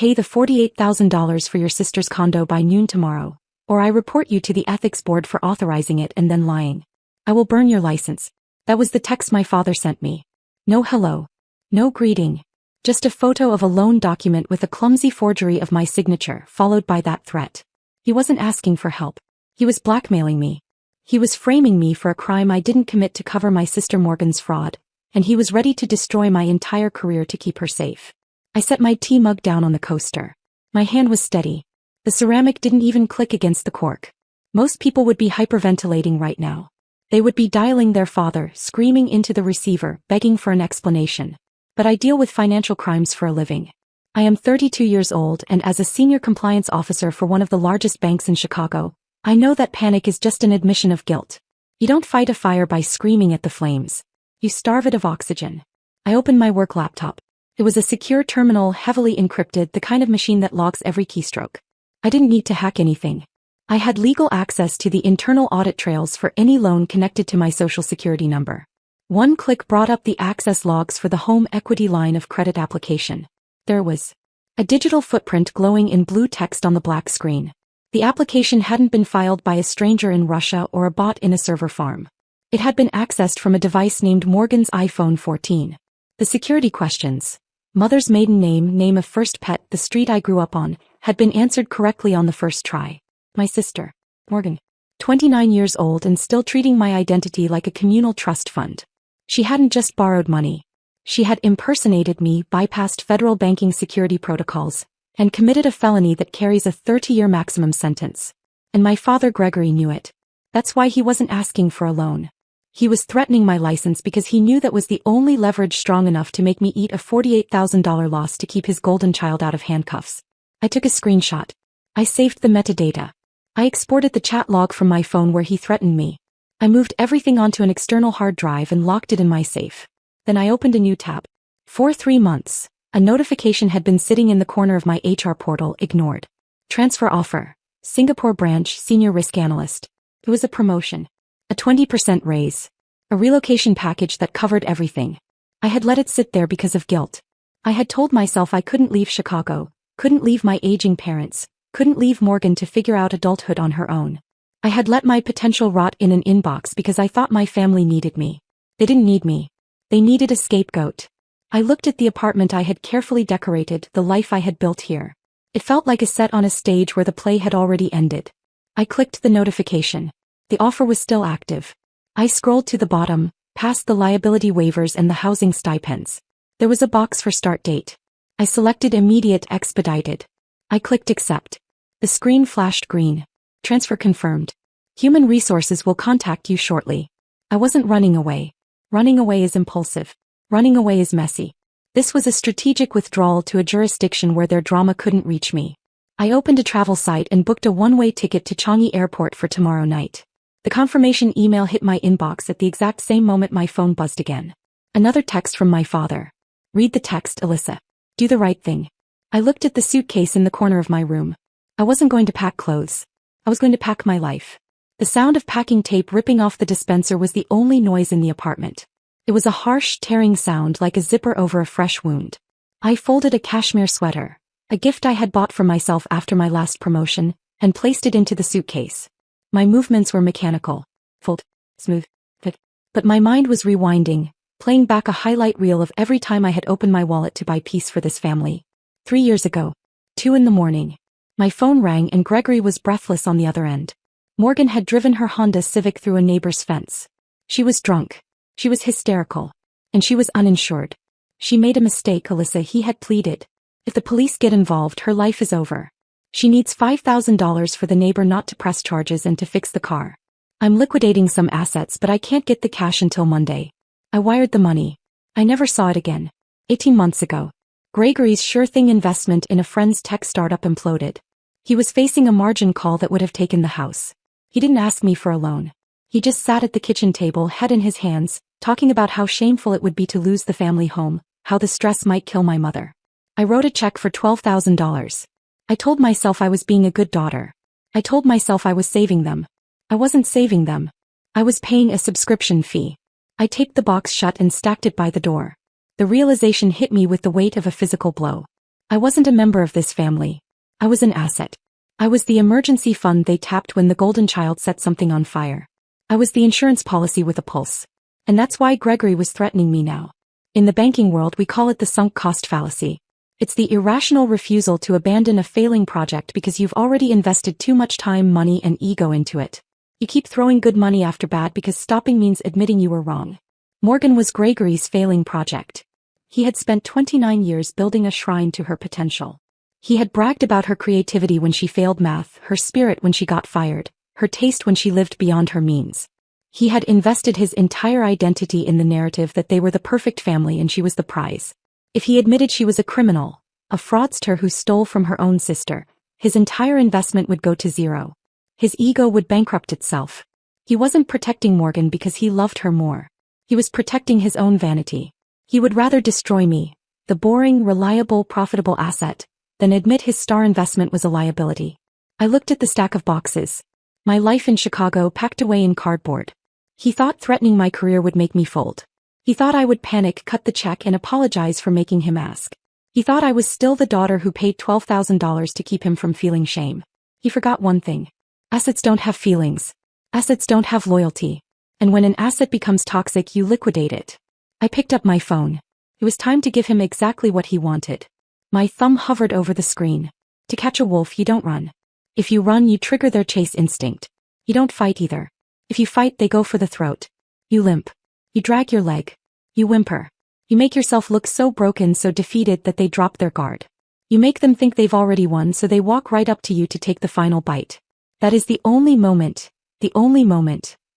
pay the $48,000 for your sister's condo by noon tomorrow, or I report you to the ethics board for authorizing it and then lying. I will burn your license. That was the text my father sent me. No hello. No greeting. Just a photo of a loan document with a clumsy forgery of my signature, followed by that threat. He wasn't asking for help. He was blackmailing me. He was framing me for a crime I didn't commit to cover my sister Morgan's fraud, and he was ready to destroy my entire career to keep her safe. I set my tea mug down on the coaster. My hand was steady. The ceramic didn't even click against the cork. Most people would be hyperventilating right now. They would be dialing their father, screaming into the receiver, begging for an explanation. But I deal with financial crimes for a living. I am 32 years old, and as a senior compliance officer for one of the largest banks in Chicago, I know that panic is just an admission of guilt. You don't fight a fire by screaming at the flames. You starve it of oxygen. I opened my work laptop. It was a secure terminal, heavily encrypted, the kind of machine that logs every keystroke. I didn't need to hack anything. I had legal access to the internal audit trails for any loan connected to my social security number. One click brought up the access logs for the home equity line of credit application. There was a digital footprint glowing in blue text on the black screen. The application hadn't been filed by a stranger in Russia or a bot in a server farm. It had been accessed from a device named Morgan's iPhone 14. The security questions, mother's maiden name, name of first pet, the street I grew up on, had been answered correctly on the first try. My sister, Morgan, 29 years old and still treating my identity like a communal trust fund. She hadn't just borrowed money. She had impersonated me, bypassed federal banking security protocols, and committed a felony that carries a 30-year maximum sentence. And my father Gregory knew it. That's why he wasn't asking for a loan. He was threatening my license because he knew that was the only leverage strong enough to make me eat a $48,000 loss to keep his golden child out of handcuffs. I took a screenshot. I saved the metadata. I exported the chat log from my phone where he threatened me. I moved everything onto an external hard drive and locked it in my safe. Then I opened a new tab. For 3 months, a notification had been sitting in the corner of my HR portal, ignored. Transfer offer. Singapore branch, senior risk analyst. It was a promotion. A 20% raise. A relocation package that covered everything. I had let it sit there because of guilt. I had told myself I couldn't leave Chicago, couldn't leave my aging parents, couldn't leave Morgan to figure out adulthood on her own. I had let my potential rot in an inbox because I thought my family needed me. They didn't need me. They needed a scapegoat. I looked at the apartment I had carefully decorated, the life I had built here. It felt like a set on a stage where the play had already ended. I clicked the notification. The offer was still active. I scrolled to the bottom, past the liability waivers and the housing stipends. There was a box for start date. I selected immediate expedited. I clicked accept. The screen flashed green. Transfer confirmed. Human resources will contact you shortly. I wasn't running away. Running away is impulsive. Running away is messy. This was a strategic withdrawal to a jurisdiction where their drama couldn't reach me. I opened a travel site and booked a one-way ticket to Changi Airport for tomorrow night. The confirmation email hit my inbox at the exact same moment my phone buzzed again. Another text from my father. Read the text, Alyssa. Do the right thing. I looked at the suitcase in the corner of my room. I wasn't going to pack clothes. I was going to pack my life. The sound of packing tape ripping off the dispenser was the only noise in the apartment. It was a harsh, tearing sound like a zipper over a fresh wound. I folded a cashmere sweater, a gift I had bought for myself after my last promotion, and placed it into the suitcase. My movements were mechanical. Fold, smooth, fit. But my mind was rewinding, playing back a highlight reel of every time I had opened my wallet to buy peace for this family. 3 years ago. 2 a.m. My phone rang and Gregory was breathless on the other end. Morgan had driven her Honda Civic through a neighbor's fence. She was drunk. She was hysterical. And she was uninsured. She made a mistake, Alyssa, he had pleaded. If the police get involved, her life is over. She needs $5,000 for the neighbor not to press charges and to fix the car. I'm liquidating some assets, but I can't get the cash until Monday. I wired the money. I never saw it again. 18 months ago. Gregory's sure-thing investment in a friend's tech startup imploded. He was facing a margin call that would have taken the house. He didn't ask me for a loan. He just sat at the kitchen table, head in his hands, talking about how shameful it would be to lose the family home, how the stress might kill my mother. I wrote a check for $12,000. I told myself I was being a good daughter. I told myself I was saving them. I wasn't saving them. I was paying a subscription fee. I taped the box shut and stacked it by the door. The realization hit me with the weight of a physical blow. I wasn't a member of this family. I was an asset. I was the emergency fund they tapped when the golden child set something on fire. I was the insurance policy with a pulse. And that's why Gregory was threatening me now. In the banking world, we call it the sunk cost fallacy. It's the irrational refusal to abandon a failing project because you've already invested too much time, money, and ego into it. You keep throwing good money after bad because stopping means admitting you were wrong. Morgan was Gregory's failing project. He had spent 29 years building a shrine to her potential. He had bragged about her creativity when she failed math, her spirit when she got fired, her taste when she lived beyond her means. He had invested his entire identity in the narrative that they were the perfect family and she was the prize. If he admitted she was a criminal, a fraudster who stole from her own sister, his entire investment would go to zero. His ego would bankrupt itself. He wasn't protecting Morgan because he loved her more. He was protecting his own vanity. He would rather destroy me, the boring, reliable, profitable asset, than admit his star investment was a liability. I looked at the stack of boxes. My life in Chicago packed away in cardboard. He thought threatening my career would make me fold. He thought I would panic, cut the check, and apologize for making him ask. He thought I was still the daughter who paid $12,000 to keep him from feeling shame. He forgot one thing. Assets don't have feelings. Assets don't have loyalty. And when an asset becomes toxic, you liquidate it. I picked up my phone. It was time to give him exactly what he wanted. My thumb hovered over the screen. To catch a wolf, you don't run. If you run, you trigger their chase instinct. You don't fight either. If you fight, they go for the throat. You limp. You drag your leg. You whimper. You make yourself look so broken, so defeated that they drop their guard. You make them think they've already won, so they walk right up to you to take the final bite. That is the only moment,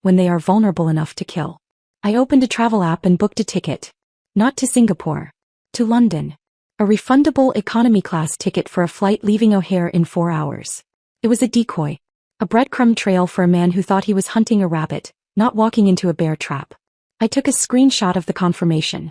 when they are vulnerable enough to kill. I opened a travel app and booked a ticket. Not to Singapore. To London. A refundable economy class ticket for a flight leaving O'Hare in 4 hours. It was a decoy. A breadcrumb trail for a man who thought he was hunting a rabbit, not walking into a bear trap. I took a screenshot of the confirmation.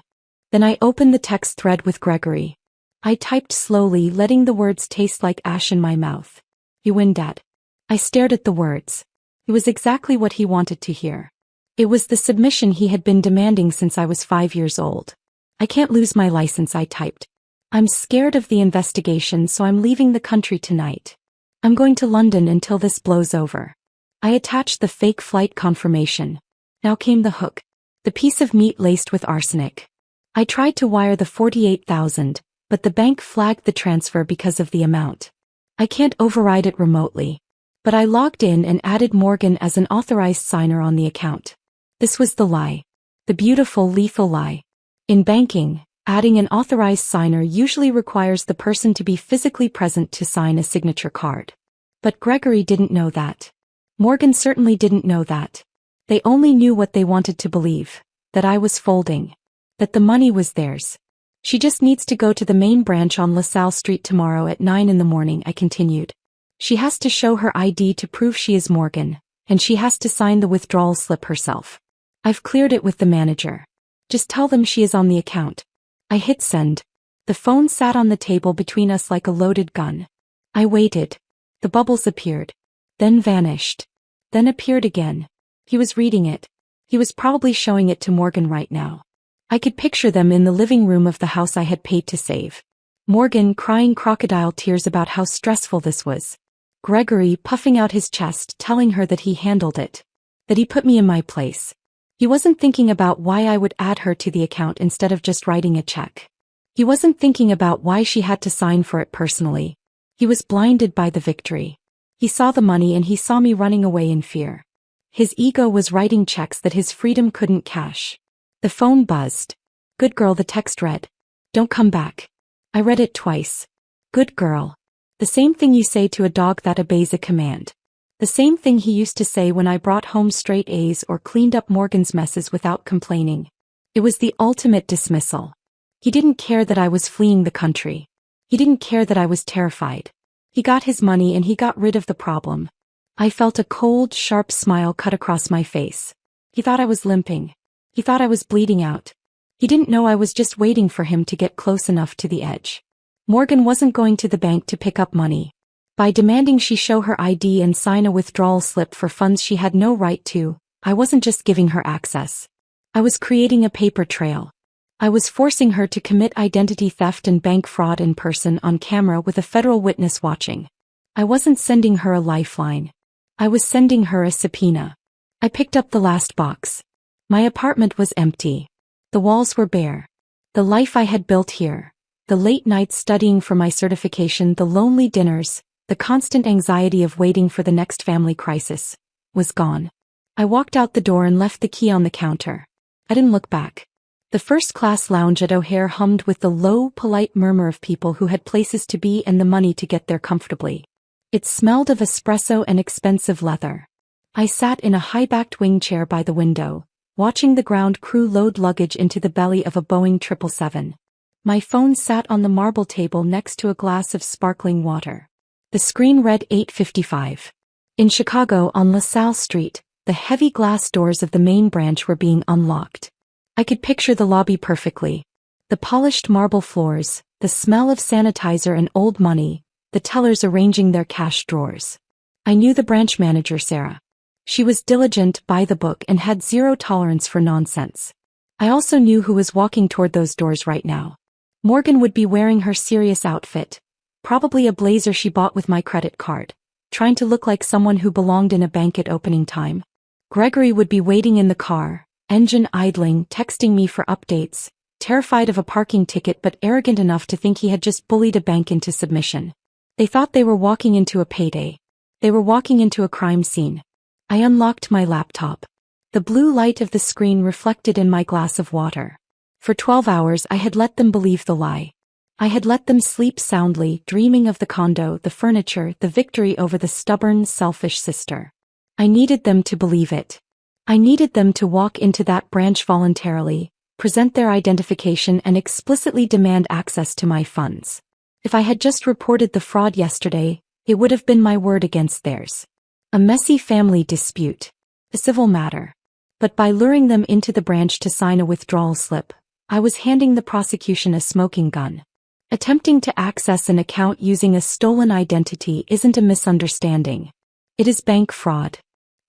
Then I opened the text thread with Gregory. I typed slowly, letting the words taste like ash in my mouth. You win, Dad. I stared at the words. It was exactly what he wanted to hear. It was the submission he had been demanding since I was 5 years old. I can't lose my license, I typed. I'm scared of the investigation, so I'm leaving the country tonight. I'm going to London until this blows over. I attached the fake flight confirmation. Now came the hook. The piece of meat laced with arsenic. I tried to wire the $48,000, but the bank flagged the transfer because of the amount. I can't override it remotely. But I logged in and added Morgan as an authorized signer on the account. This was the lie. The beautiful, lethal lie. In banking, adding an authorized signer usually requires the person to be physically present to sign a signature card. But Gregory didn't know that. Morgan certainly didn't know that. They only knew what they wanted to believe, that I was folding, that the money was theirs. She just needs to go to the main branch on LaSalle Street tomorrow at 9 in the morning, I continued. She has to show her ID to prove she is Morgan, and she has to sign the withdrawal slip herself. I've cleared it with the manager. Just tell them she is on the account. I hit send. The phone sat on the table between us like a loaded gun. I waited. The bubbles appeared. Then vanished. Then appeared again. He was reading it. He was probably showing it to Morgan right now. I could picture them in the living room of the house I had paid to save. Morgan crying crocodile tears about how stressful this was. Gregory puffing out his chest, telling her that he handled it. That he put me in my place. He wasn't thinking about why I would add her to the account instead of just writing a check. He wasn't thinking about why she had to sign for it personally. He was blinded by the victory. He saw the money and he saw me running away in fear. His ego was writing checks that his freedom couldn't cash. The phone buzzed. Good girl, the text read. Don't come back. I read it twice. Good girl. The same thing you say to a dog that obeys a command. The same thing he used to say when I brought home straight A's or cleaned up Morgan's messes without complaining. It was the ultimate dismissal. He didn't care that I was fleeing the country. He didn't care that I was terrified. He got his money and he got rid of the problem. I felt a cold, sharp smile cut across my face. He thought I was limping. He thought I was bleeding out. He didn't know I was just waiting for him to get close enough to the edge. Morgan wasn't going to the bank to pick up money. By demanding she show her ID and sign a withdrawal slip for funds she had no right to, I wasn't just giving her access. I was creating a paper trail. I was forcing her to commit identity theft and bank fraud in person on camera with a federal witness watching. I wasn't sending her a lifeline. I was sending her a subpoena. I picked up the last box. My apartment was empty. The walls were bare. The life I had built here, the late nights studying for my certification, the lonely dinners, the constant anxiety of waiting for the next family crisis, was gone. I walked out the door and left the key on the counter. I didn't look back. The first-class lounge at O'Hare hummed with the low, polite murmur of people who had places to be and the money to get there comfortably. It smelled of espresso and expensive leather. I sat in a high-backed wing chair by the window, watching the ground crew load luggage into the belly of a Boeing 777. My phone sat on the marble table next to a glass of sparkling water. The screen read 8:55. In Chicago on LaSalle Street, the heavy glass doors of the main branch were being unlocked. I could picture the lobby perfectly. The polished marble floors, the smell of sanitizer and old money, the tellers arranging their cash drawers. I knew the branch manager, Sarah. She was diligent, by the book, and had zero tolerance for nonsense. I also knew who was walking toward those doors right now. Morgan would be wearing her serious outfit, probably a blazer she bought with my credit card, trying to look like someone who belonged in a bank at opening time. Gregory would be waiting in the car, engine idling, texting me for updates, terrified of a parking ticket but arrogant enough to think he had just bullied a bank into submission. They thought they were walking into a payday. They were walking into a crime scene. I unlocked my laptop. The blue light of the screen reflected in my glass of water. For 12 hours I had let them believe the lie. I had let them sleep soundly, dreaming of the condo, the furniture, the victory over the stubborn, selfish sister. I needed them to believe it. I needed them to walk into that branch voluntarily, present their identification and explicitly demand access to my funds. If I had just reported the fraud yesterday, it would have been my word against theirs. A messy family dispute. A civil matter. But by luring them into the branch to sign a withdrawal slip, I was handing the prosecution a smoking gun. Attempting to access an account using a stolen identity isn't a misunderstanding. It is bank fraud.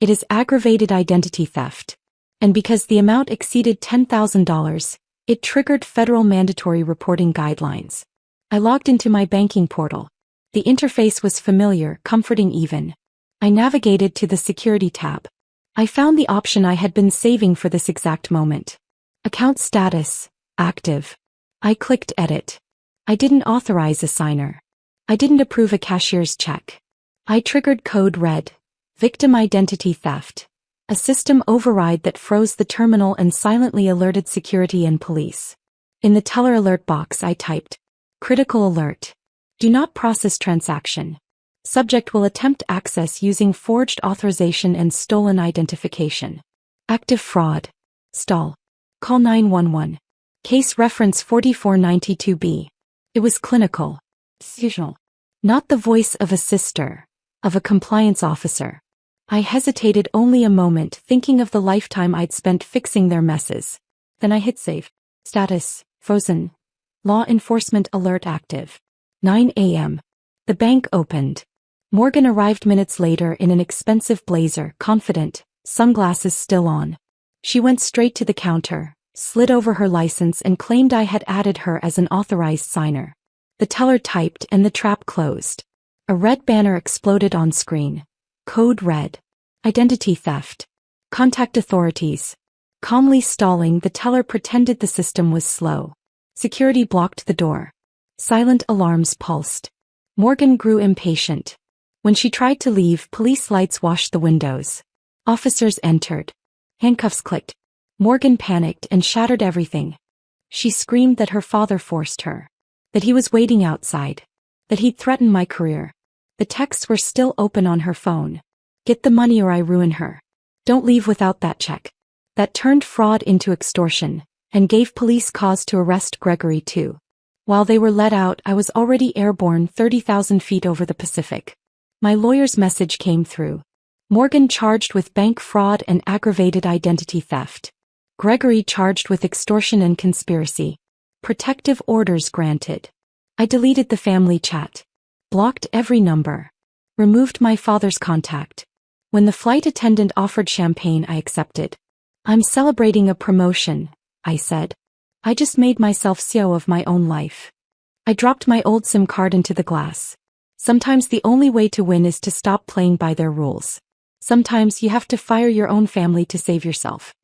It is aggravated identity theft. And because the amount exceeded $10,000, it triggered federal mandatory reporting guidelines. I logged into my banking portal. The interface was familiar, comforting even. I navigated to the Security tab. I found the option I had been saving for this exact moment. Account status, active. I clicked Edit. I didn't authorize a signer. I didn't approve a cashier's check. I triggered code red. Victim identity theft. A system override that froze the terminal and silently alerted security and police. In the teller alert box I typed, critical alert. Do not process transaction. Subject will attempt access using forged authorization and stolen identification. Active fraud. Stall. Call 911. Case reference 4492B. It was clinical. Seasonal. Not the voice of a sister, of a compliance officer. I hesitated only a moment, thinking of the lifetime I'd spent fixing their messes. Then I hit save. Status, frozen. Law enforcement alert active. 9 a.m. The bank opened. Morgan arrived minutes later in an expensive blazer, confident, sunglasses still on. She went straight to the counter, slid over her license and claimed I had added her as an authorized signer. The teller typed and the trap closed. A red banner exploded on screen. Code red. Identity theft. Contact authorities. Calmly stalling, the teller pretended the system was slow. Security blocked the door. Silent alarms pulsed. Morgan grew impatient. When she tried to leave, police lights washed the windows. Officers entered. Handcuffs clicked. Morgan panicked and shattered everything. She screamed that her father forced her. That he was waiting outside. That he'd threatened my career. The texts were still open on her phone. Get the money or I ruin her. Don't leave without that check. That turned fraud into extortion, and gave police cause to arrest Gregory too. While they were let out, I was already airborne 30,000 feet over the Pacific. My lawyer's message came through. Morgan charged with bank fraud and aggravated identity theft. Gregory charged with extortion and conspiracy. Protective orders granted. I deleted the family chat. Blocked every number. Removed my father's contact. When the flight attendant offered champagne, I accepted. I'm celebrating a promotion, I said. I just made myself CEO of my own life. I dropped my old SIM card into the glass. Sometimes the only way to win is to stop playing by their rules. Sometimes you have to fire your own family to save yourself.